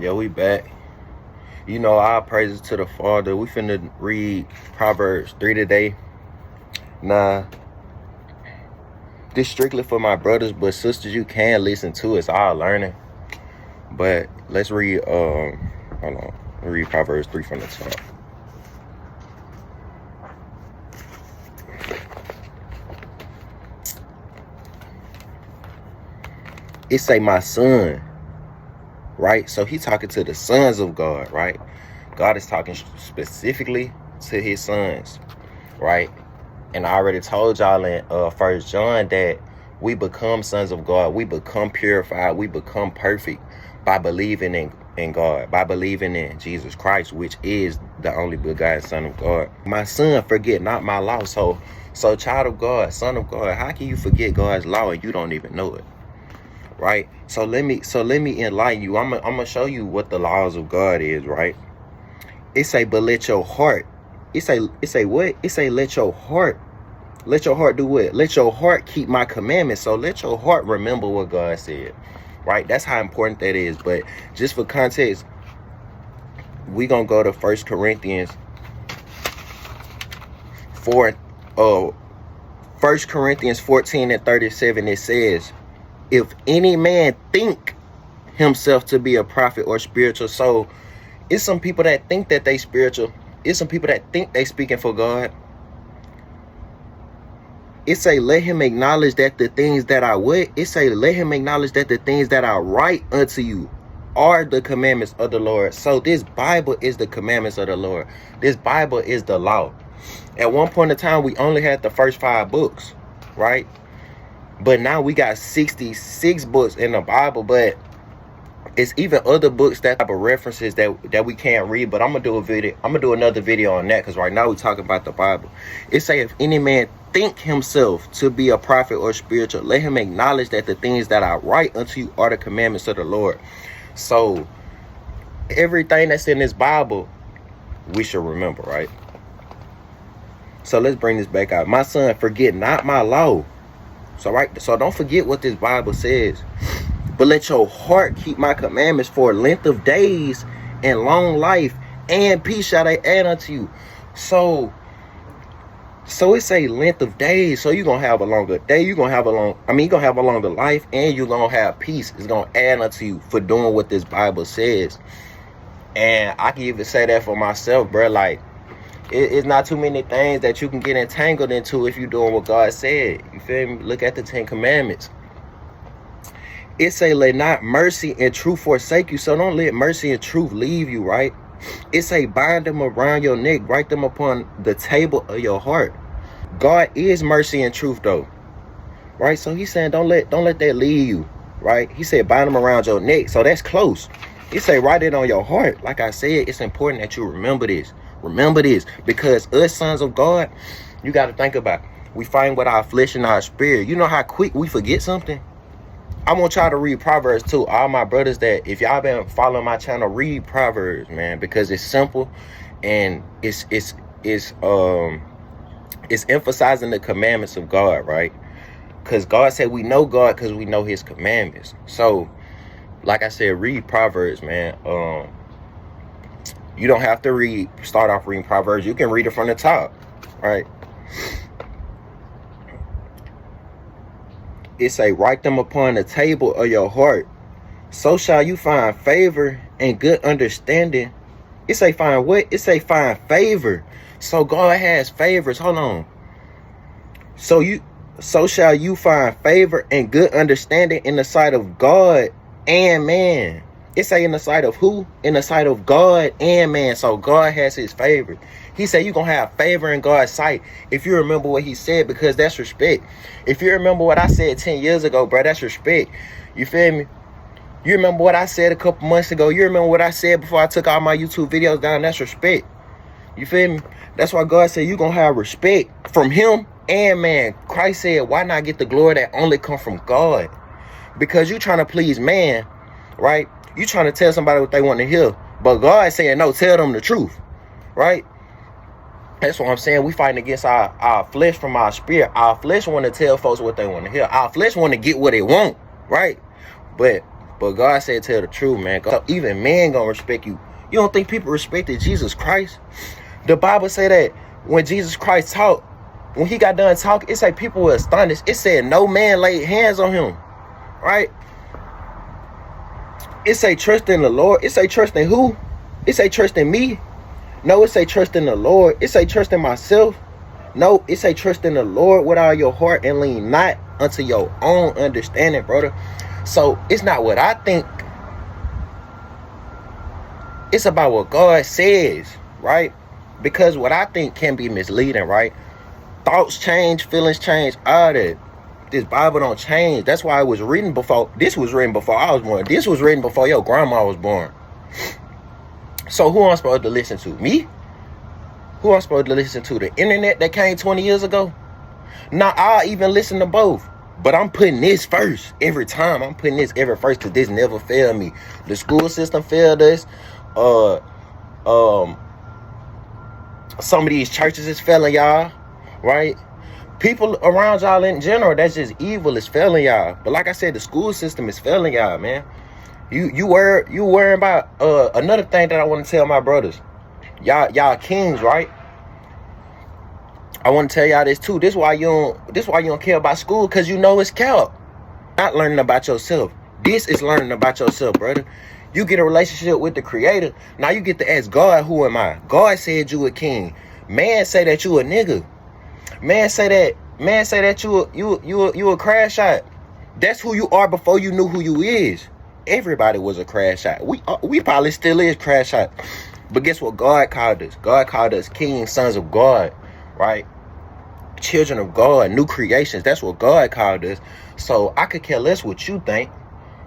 Yeah, we back. You know, our praises to the Father. We finna read Proverbs 3 today. Nah, this strictly for my brothers, but sisters, you can listen to it. It's all learning. But let's read, hold on. Read Proverbs 3 from the top. It say, my son, right? So he talking to the sons of God, right? God is talking specifically to his sons, right? And I already told y'all in 1 John that we become sons of God. We become purified. We become perfect by believing in God, by believing in Jesus Christ, which is the only begotten Son of God. My son, forget not my law. So child of God, son of God, how can you forget God's law and you don't even know it? Right? So let me enlighten you. I'm gonna show you what the laws of God is, right? It say, but let your heart. It say what? It say let your heart do what? Let your heart keep my commandments. So let your heart remember what God said. Right? That's how important that is. But just for context, we gonna go to 1 Corinthians 4. 1 Corinthians 14 and 37. It says, if any man think himself to be a prophet or spiritual, so it's some people that think that they spiritual. It's some people that think they speaking for God. It say, let him acknowledge that the things that I would. It say, let him acknowledge that the things that I write unto you are the commandments of the Lord. So this Bible is the commandments of the Lord. This Bible is the law. At one point in time, we only had the first 5 books, right? But now we got 66 books in the Bible, but it's even other books that have references that we can't read. But I'm gonna do another video on that, because right now we're talking about the Bible. It say, if any man think himself to be a prophet or spiritual, let him acknowledge that the things that I write unto you are the commandments of the Lord. So everything that's in this Bible, we should remember, right? So let's bring this back out. My son, forget not my law. So don't forget what this Bible says. But let your heart keep my commandments, for length of days and long life and peace shall they add unto you. So it say length of days. So you're going to have a longer day. You're going to have a longer life, and you're going to have peace. It's going to add unto you for doing what this Bible says. And I can even say that for myself, bro. Like, it's not too many things that you can get entangled into if you're doing what God said. You feel me? Look at the 10 Commandments. It say, let not mercy and truth forsake you. So don't let mercy and truth leave you, right? It say, bind them around your neck, write them upon the table of your heart. God is mercy and truth, though, right? So he's saying, don't let that leave you, right? He said, bind them around your neck. So that's close. He say, write it on your heart. Like I said, it's important that you remember this. Remember this, because us sons of God, you got to think about it. We fight with our flesh and our spirit. You know how quick we forget something? I want y'all to read Proverbs too. All my brothers, that if y'all been following my channel, read Proverbs, man, because it's simple and it's emphasizing the commandments of God, right? Because God said we know God because we know his commandments. So, like I said, read Proverbs, man. You don't have to start off reading Proverbs. You can read it from the top, right? It say, write them upon the table of your heart. So shall you find favor and good understanding. It say find what? It say find favor. So God has favors. Hold on. So shall you find favor and good understanding in the sight of God and man. It say in the sight of who? In the sight of God and man. So God has his favor. He said you're going to have favor in God's sight if you remember what he said, because that's respect. If you remember what I said 10 years ago, bro, that's respect. You feel me? You remember what I said a couple months ago. You remember what I said before I took all my YouTube videos down. That's respect. You feel me? That's why God said you're going to have respect from him and man. Christ said, why not get the glory that only come from God? Because you're trying to please man, right? You trying to tell somebody what they want to hear, but God saying, no, tell them the truth, right? That's what I'm saying. We fighting against our flesh from our spirit. Our flesh want to tell folks what they want to hear. Our flesh want to get what they want, right? But But God said tell the truth, man. So even men gonna respect you. You don't think people respected Jesus Christ? The Bible say that when Jesus Christ talked, when he got done talking, it say people were astonished. It said no man laid hands on him, right? It say trust in the Lord. It say trust in who? It say trust in me. No, it say trust in the Lord. It say trust in myself. No, it say trust in the Lord with all your heart and lean not unto your own understanding, brother. So it's not what I think. It's about what God says, right? Because what I think can be misleading, right? Thoughts change, feelings change, all that. This Bible don't change. That's why it was written before. This was written before I was born. This was written before your grandma was born. So who I'm supposed to listen to? Me? Who I'm supposed to listen to? The internet that came 20 years ago? Nah, I'll even listen to both. But I'm putting this first every time. I'm putting this ever first because this never failed me. The school system failed us. Some of these churches is failing y'all, right? People around y'all in general, that's just evil, is failing y'all. But like I said, the school system is failing y'all, man. You worry about another thing that I want to tell my brothers. Y'all kings, right? I want to tell y'all this too. This why you don't care about school, because you know it's cap. Not learning about yourself. This is learning about yourself, brother. You get a relationship with the Creator. Now you get to ask God, who am I? God said you a king. Man say that you a nigga. Man say that you a crash out. That's who you are before you knew who you is. Everybody was a crash out. We probably still is crash out. But guess what God called us? God called us kings, sons of God, right? Children of God, new creations. That's what God called us. So I could care less what you think,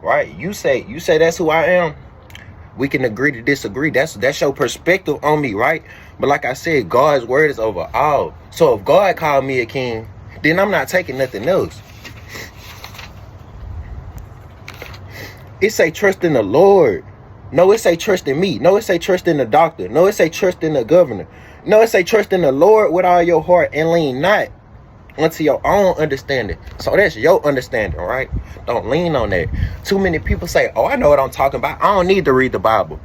right? You say that's who I am. We can agree to disagree. That's your perspective on me, right? But like I said, God's word is over all. So if God called me a king, then I'm not taking nothing else. It say trust in the Lord. No, it say trust in me. No, it say trust in the doctor. No, it say trust in the governor. No, it say trust in the Lord with all your heart and lean not unto your own understanding. So that's your understanding, right? Don't lean on that. Too many people say, oh, I know what I'm talking about. I don't need to read the Bible.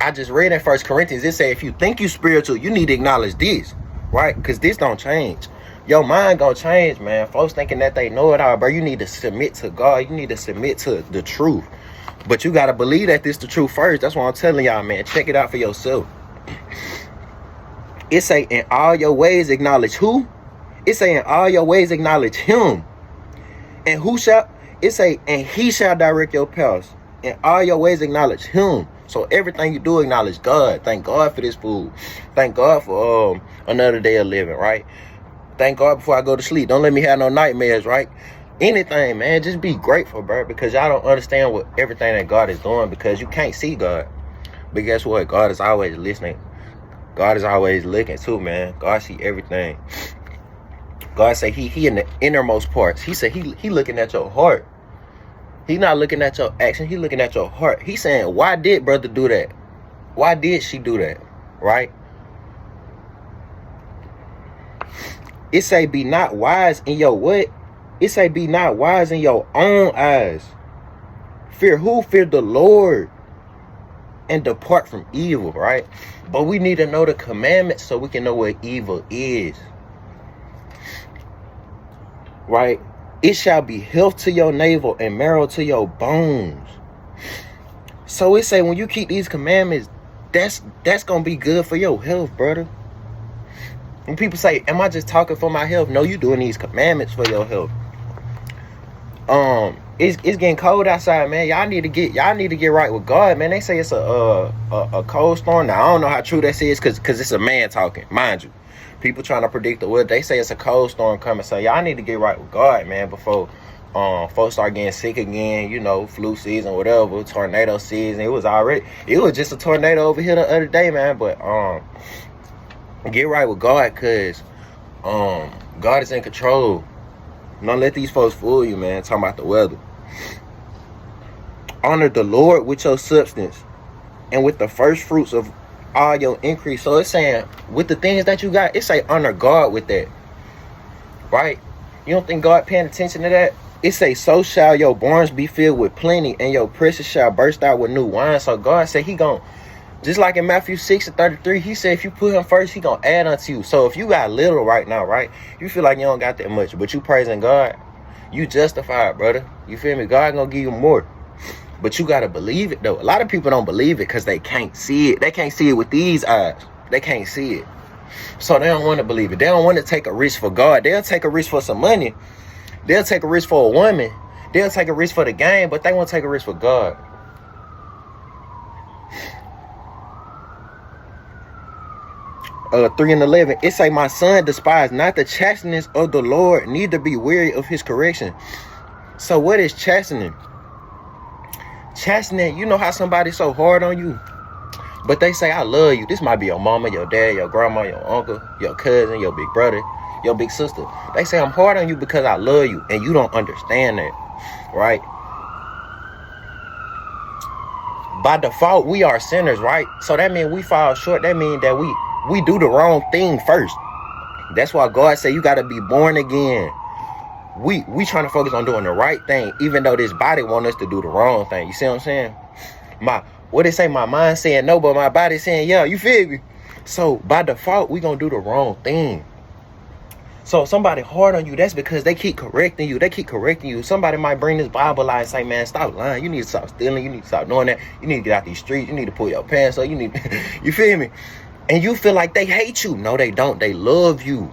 I just read in 1 Corinthians. It say if you think you spiritual, you need to acknowledge this, right? Because this don't change. Your mind gonna change, man. Folks thinking that they know it all, bro. You need to submit to God. You need to submit to the truth. But you got to believe that this the truth first. That's what I'm telling y'all, man. Check it out for yourself. It say, in all your ways acknowledge who? It say, in all your ways acknowledge him. And who shall? It say, and he shall direct your paths. In all your ways acknowledge him. So everything you do, acknowledge God. Thank God for this food. Thank God for another day of living, right? Thank God before I go to sleep. Don't let me have no nightmares, right? Anything, man, just be grateful, bro, because y'all don't understand what everything that God is doing, because you can't see God. But guess what? God is always listening. God is always looking too, man. God see everything. God say he in the innermost parts. He said he looking at your heart. He not looking at your action. He looking at your heart. He saying, why did brother do that? Why did she do that? Right? It say be not wise in your what? It say be not wise in your own eyes. Fear who? Fear the Lord. And depart from evil, right? But we need to know the commandments so we can know what evil is. Right? It shall be health to your navel and marrow to your bones. So it say when you keep these commandments, that's gonna be good for your health, brother. When people say, am I just talking for my health? No, you doing these commandments for your health. It's getting cold outside, man. Y'all need to get right with God, man. They say it's a cold storm. Now I don't know how true that is, because it's a man talking, mind you. People trying to predict the weather. They say it's a cold storm coming. So y'all need to get right with God, man, before folks start getting sick again. You know, flu season, whatever, tornado season. It was just a tornado over here the other day, man. But get right with God, because God is in control. Don't let these folks fool you, man. Talking about the weather. Honor the Lord with your substance and with the first fruits of all your increase. So it's saying with the things that you got, it say honor God with that, right? You don't think God paying attention to that? It say, so shall your barns be filled with plenty, and your presses shall burst out with new wine. So God said he gon', just like in Matthew 6:33, he said if you put him first, he gonna add unto you. So if you got little right now, right, you feel like you don't got that much, but you praising God, you justified, brother. You feel me? God gonna give you more. But you gotta believe it though. A lot of people don't believe it because they can't see it. They can't see it with these eyes. They can't see it. So they don't want to believe it. They don't want to take a risk for God. They'll take a risk for some money. They'll take a risk for a woman. They'll take a risk for the game, but they won't take a risk for God. 3:11, it say, my son, despise not the chastenings of the Lord, neither be weary of his correction. So what is chastening? Chastening, you know how somebody's so hard on you, but they say, I love you. This might be your mama, your dad, your grandma, your uncle, your cousin, your big brother, your big sister. They say, I'm hard on you because I love you, and you don't understand that, right? By default, we are sinners, right? So that means we fall short. That means that we do the wrong thing first. That's why God said you got to be born again. We trying to focus on doing the right thing, even though this body want us to do the wrong thing. You see what I'm saying? What they say, my mind saying no, but my body saying yeah. You feel me? So by default, we gonna do the wrong thing. So if somebody hard on you, that's because they keep correcting you. They keep correcting you. Somebody might bring this Bible lie and say, man, stop lying. You need to stop stealing. You need to stop doing that. You need to get out these streets. You need to pull your pants up. You need you feel me? And you feel like they hate you. No, they don't. They love you.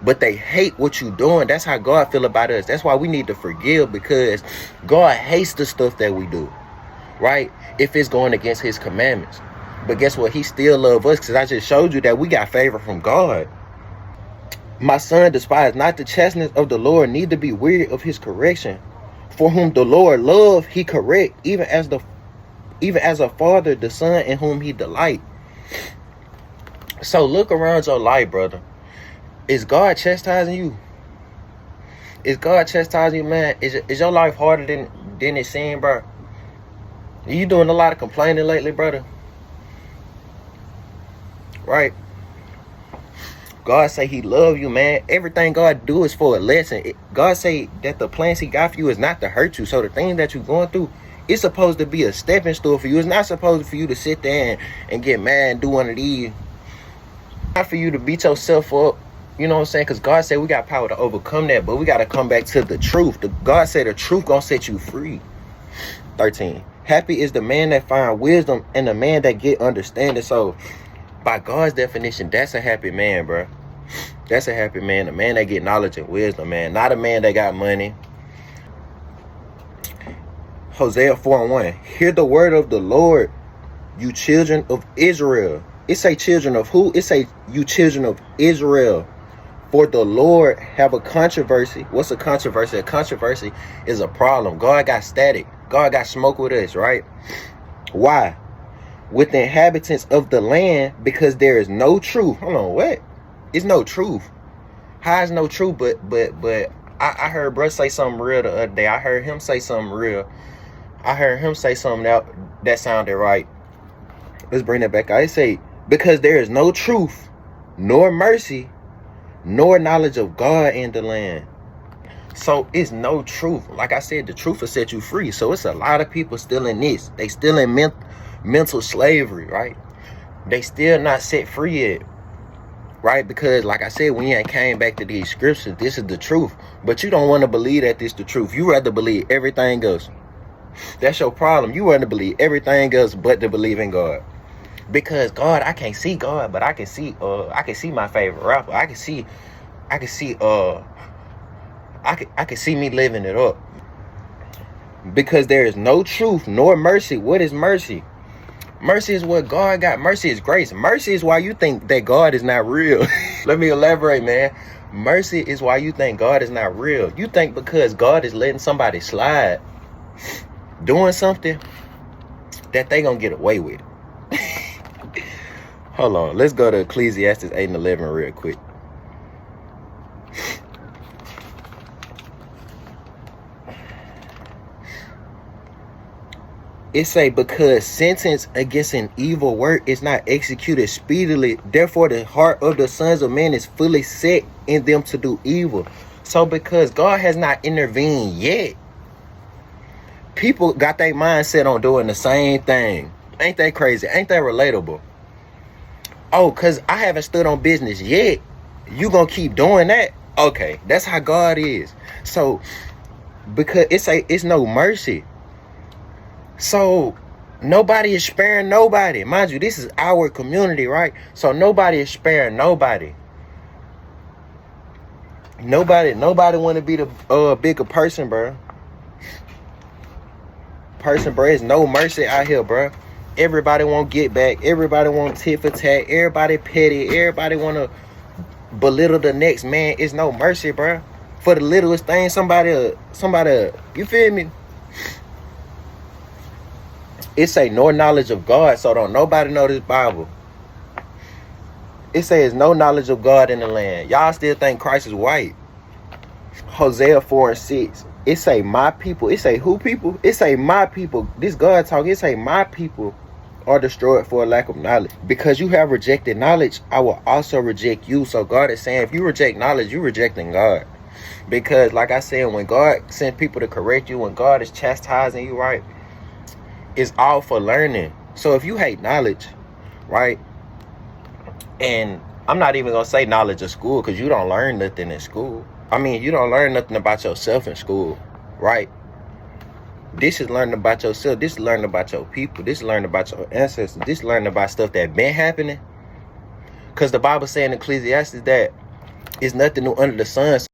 But they hate what you doing. That's how God feel about us. That's why we need to forgive, because God hates the stuff that we do, right? If it's going against his commandments. But guess what? He still loves us, because I just showed you that we got favor from God. My son, despise not the chastenings of the Lord, neither be weary of his correction. For whom the Lord love, he correct, even as a father the son in whom he delight. So look around your life, brother. Is God chastising you? Is God chastising you, man? Is your life harder than it seems, bro? Are you doing a lot of complaining lately, brother? Right? God say he love you, man. Everything God do is for a lesson. God say that the plans he got for you is not to hurt you. So the thing that you're going through, it's supposed to be a stepping stool for you. It's not supposed for you to sit there and get mad and do one of these. Not for you to beat yourself up. You know what I'm saying? Because God said we got power to overcome that, but we got to come back to the truth. God said the truth gonna set you free. 13. Happy is the man that find wisdom and the man that get understanding. So by God's definition, that's a happy man, bro. That's a happy man. A man that get knowledge and wisdom, man. Not a man that got money. Hosea 4:1. Hear the word of the Lord, you children of Israel. It say children of who? It say you children of Israel. For the Lord have a controversy. What's a controversy? A controversy is a problem. God got static. God got smoke with us, right? Why? With the inhabitants of the land, because there is no truth. Hold on, what? It's no truth. How is no truth? But I heard bro say something real the other day. I heard him say something real. I heard him say something that sounded right. Let's bring that back out. I say, because there is no truth, nor mercy, nor knowledge of God in the land. So it's no truth. Like I said, the truth will set you free. So it's a lot of people still in this. They still in mental slavery, right? They still not set free yet, right? Because like I said, when you ain't came back to these scriptures, this is the truth. But you don't want to believe that this is the truth. You rather believe everything else. That's your problem. You rather believe everything else but to believe in God. Because God, I can't see God, but I can see my favorite rapper. I can see me living it up. Because there is no truth nor mercy. What is mercy? Mercy is what God got. Mercy is grace. Mercy is why you think that God is not real. Let me elaborate, man. Mercy is why you think God is not real. You think because God is letting somebody slide doing something that they gonna get away with it. Hold on, let's go to Ecclesiastes 8:11 real quick. It say, because sentence against an evil work is not executed speedily, therefore the heart of the sons of men is fully set in them to do evil. So because God has not intervened yet, people got their mindset on doing the same thing. Ain't that crazy? Ain't that relatable? Oh, because I haven't stood on business yet, you gonna keep doing that? Okay, that's how God is. So because it's no mercy. So nobody is sparing nobody. Mind you, this is our community, right? So nobody is sparing nobody. Nobody want to be the bigger person, bro. Bro. There's no mercy out here, bro. Everybody want get back. Everybody want tit for tat. Everybody petty. Everybody want to belittle the next man. It's no mercy, bro. For the littlest thing, somebody, you feel me? It say no knowledge of God, so don't nobody know this Bible. It says no knowledge of God in the land. Y'all still think Christ is white. Hosea 4:6. It say my people. It say who people? It say my people. This God talk. It say my people are destroyed for a lack of knowledge. Because you have rejected knowledge, I will also reject you. So God is saying, if you reject knowledge, you're rejecting God. Because like I said, when God sends people to correct you, when God is chastising you, right, it's all for learning. So if you hate knowledge, right, and I'm not even gonna say knowledge of school, because you don't learn nothing in school. I mean, you don't learn nothing about yourself in school, right? This is learning about yourself. This is learning about your people. This is learning about your ancestors. This is learning about stuff that been happening. Because the Bible saying in Ecclesiastes that it's nothing new under the sun.